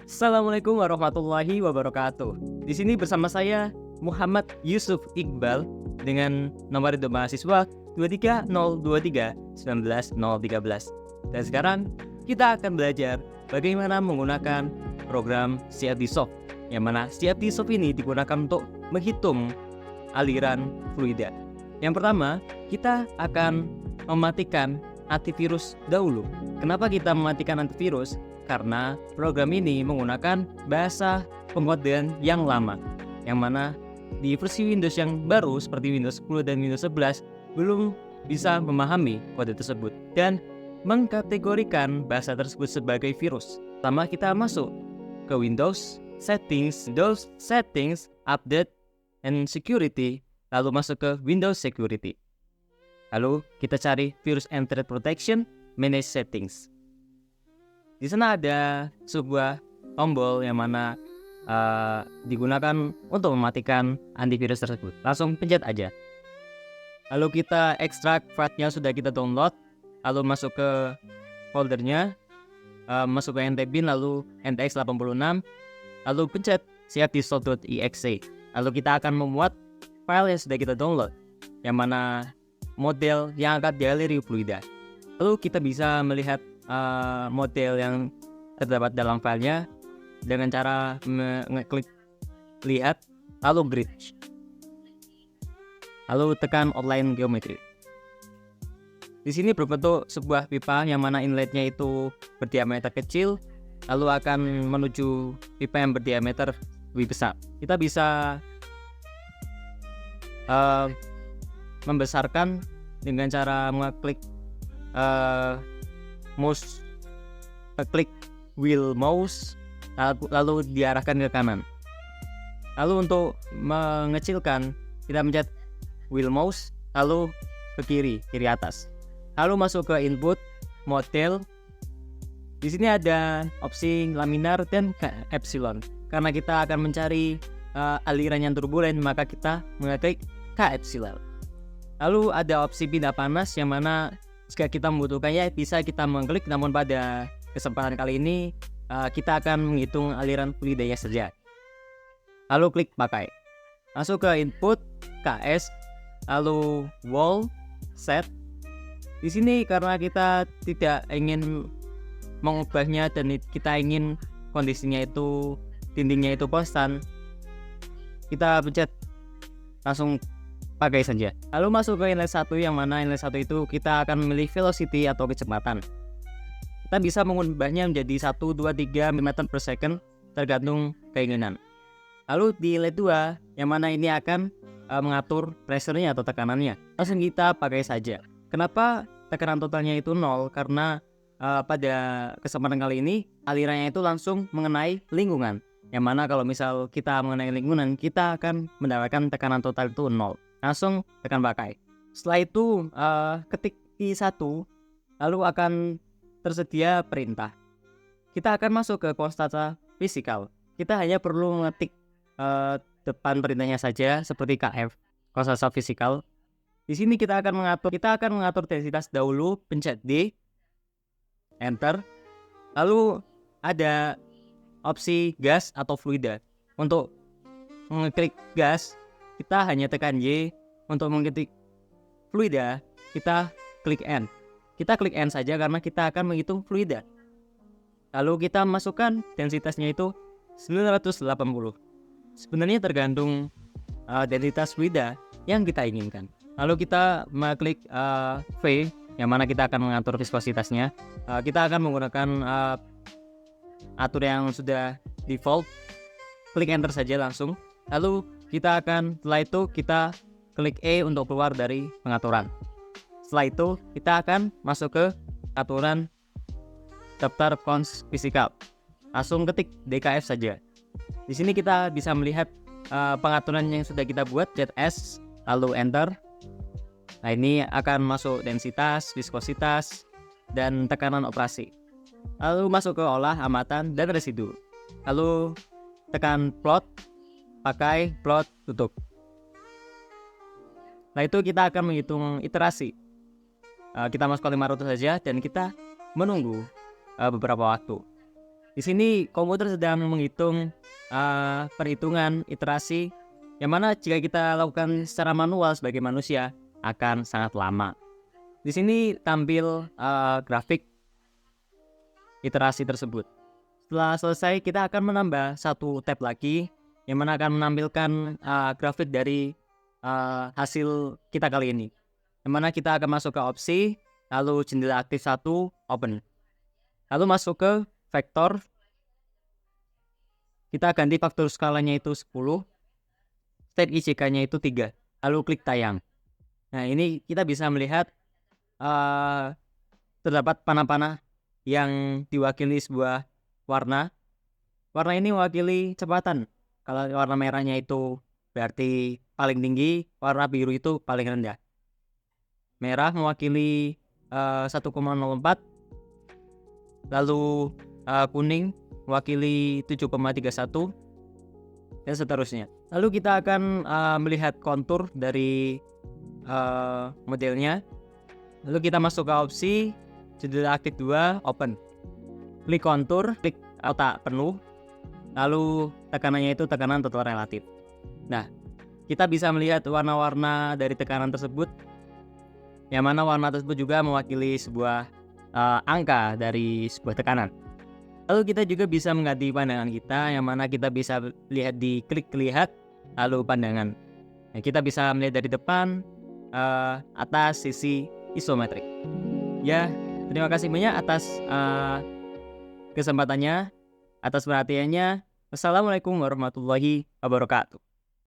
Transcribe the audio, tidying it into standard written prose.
Assalamualaikum warahmatullahi wabarakatuh. Di sini bersama saya Muhammad Yusuf Iqbal dengan nomor hidup mahasiswa 23023190013. Dan sekarang kita akan belajar bagaimana menggunakan program CFD-Soft, yang mana CFD-Soft ini digunakan untuk menghitung aliran fluida. Yang pertama, kita akan mematikan antivirus dahulu. Kenapa kita mematikan antivirus? Karena program ini menggunakan bahasa pengkodean yang lama, yang mana di versi Windows yang baru seperti Windows 10 dan Windows 11 belum bisa memahami kode tersebut dan mengkategorikan bahasa tersebut sebagai virus. Pertama, kita masuk ke Windows Settings, Update and Security, lalu masuk ke Windows Security. Lalu kita cari Virus and Threat Protection, Manage Settings. Di sana ada sebuah tombol yang mana digunakan untuk mematikan antivirus tersebut. Langsung pencet aja. Lalu kita ekstrak file-nya sudah kita download, lalu masuk ke foldernya, masuk ke NTBin, lalu NTX86, lalu pencet cfdsoft.exe. Lalu kita akan memuat file yang sudah kita download, yang mana model yang akan dialiri fluida. Lalu kita bisa melihat model yang terdapat dalam filenya dengan cara mengeklik lihat, lalu bridge, lalu tekan outline geometry. Di sini berbentuk sebuah pipa yang mana inletnya itu berdiameter kecil, lalu akan menuju pipa yang berdiameter lebih besar. Kita bisa membesarkan dengan cara mengeklik klik wheel mouse, lalu diarahkan ke kanan. Lalu untuk mengecilkan, kita mencet wheel mouse, lalu ke kiri atas. Lalu masuk ke input model. Di sini ada opsi laminar dan epsilon. Karena kita akan mencari aliran yang turbulen, maka kita mengeklik K epsilon. Lalu ada opsi pindah panas, yang mana jika kita membutuhkannya bisa kita mengklik, namun pada kesempatan kali ini kita akan menghitung aliran fluidanya saja. Lalu klik pakai. Masuk ke input KS, lalu wall set. Di sini karena kita tidak ingin mengubahnya dan kita ingin kondisinya itu dindingnya itu konstan, kita pencet langsung pakai saja. Lalu masuk ke inlet 1, yang mana inlet 1 itu kita akan memilih velocity atau kecepatan. Kita bisa mengubahnya menjadi 1, 2, 3 meter per second tergantung keinginan. Lalu di inlet 2, yang mana ini akan mengatur pressure-nya atau tekanannya, langsung kita pakai saja. Kenapa tekanan totalnya itu 0? Karena pada kesempatan kali ini alirannya itu langsung mengenai lingkungan, yang mana kalau misal kita mengenai lingkungan, kita akan mendapatkan tekanan total itu 0. Langsung tekan pakai. Setelah itu ketik I1, lalu akan tersedia perintah. Kita akan masuk ke konstanta fisikal. Kita hanya perlu mengetik depan perintahnya saja, seperti KF, konstanta fisikal. Di sini kita akan mengatur densitas dahulu, pencet D, enter. Lalu ada opsi gas atau fluida. Untuk mengeklik gas, kita hanya tekan Y. Untuk mengketik fluida, kita klik N. Kita klik N saja karena kita akan menghitung fluida. Lalu kita masukkan densitasnya itu 980. Sebenarnya tergantung densitas fluida yang kita inginkan. Lalu kita mengklik V, yang mana kita akan mengatur viskositasnya. Kita akan menggunakan atur yang sudah default. Klik enter saja langsung. Lalu setelah itu kita klik E untuk keluar dari pengaturan. Setelah itu kita akan masuk ke aturan daftar cons fisikal. Langsung ketik DKF saja. Di sini kita bisa melihat pengaturan yang sudah kita buat, ZS, lalu enter. Nah, ini akan masuk densitas, viskositas, dan tekanan operasi. Lalu masuk ke olah, amatan, dan residu. Lalu tekan plot, pakai plot, tutup. Nah, itu kita akan menghitung iterasi. Kita masuk ke 500 saja dan kita menunggu beberapa waktu. Di sini komputer sedang menghitung perhitungan iterasi yang mana jika kita lakukan secara manual sebagai manusia akan sangat lama. Di sini tampil grafik iterasi tersebut. Setelah selesai, kita akan menambah satu tab lagi yang mana akan menampilkan grafik dari hasil kita kali ini. Yang mana kita akan masuk ke opsi, lalu jendela aktif 1, open. Lalu masuk ke vektor. Kita ganti faktor skalanya itu 10, state IJK-nya itu 3, lalu klik tayang. Nah, ini kita bisa melihat terdapat panah-panah yang diwakili sebuah warna. Warna ini mewakili kecepatan. Kalau warna merahnya itu berarti paling tinggi, warna biru itu paling rendah. Merah mewakili 1,04, lalu kuning mewakili 7,31, dan seterusnya. Lalu kita akan melihat kontur dari modelnya. Lalu kita masuk ke opsi jendela aktif 2, open. Klik kontur, klik kotak penuh, lalu tekanannya itu tekanan total relatif. Nah, kita bisa melihat warna-warna dari tekanan tersebut, yang mana warna tersebut juga mewakili sebuah angka dari sebuah tekanan. Lalu kita juga bisa mengganti pandangan kita, yang mana kita bisa lihat di klik lihat, lalu pandangan. Nah, kita bisa melihat dari depan, atas, sisi, isometrik. Ya, terima kasih banyak atas kesempatannya, atas perhatiannya. Wassalamualaikum warahmatullahi wabarakatuh.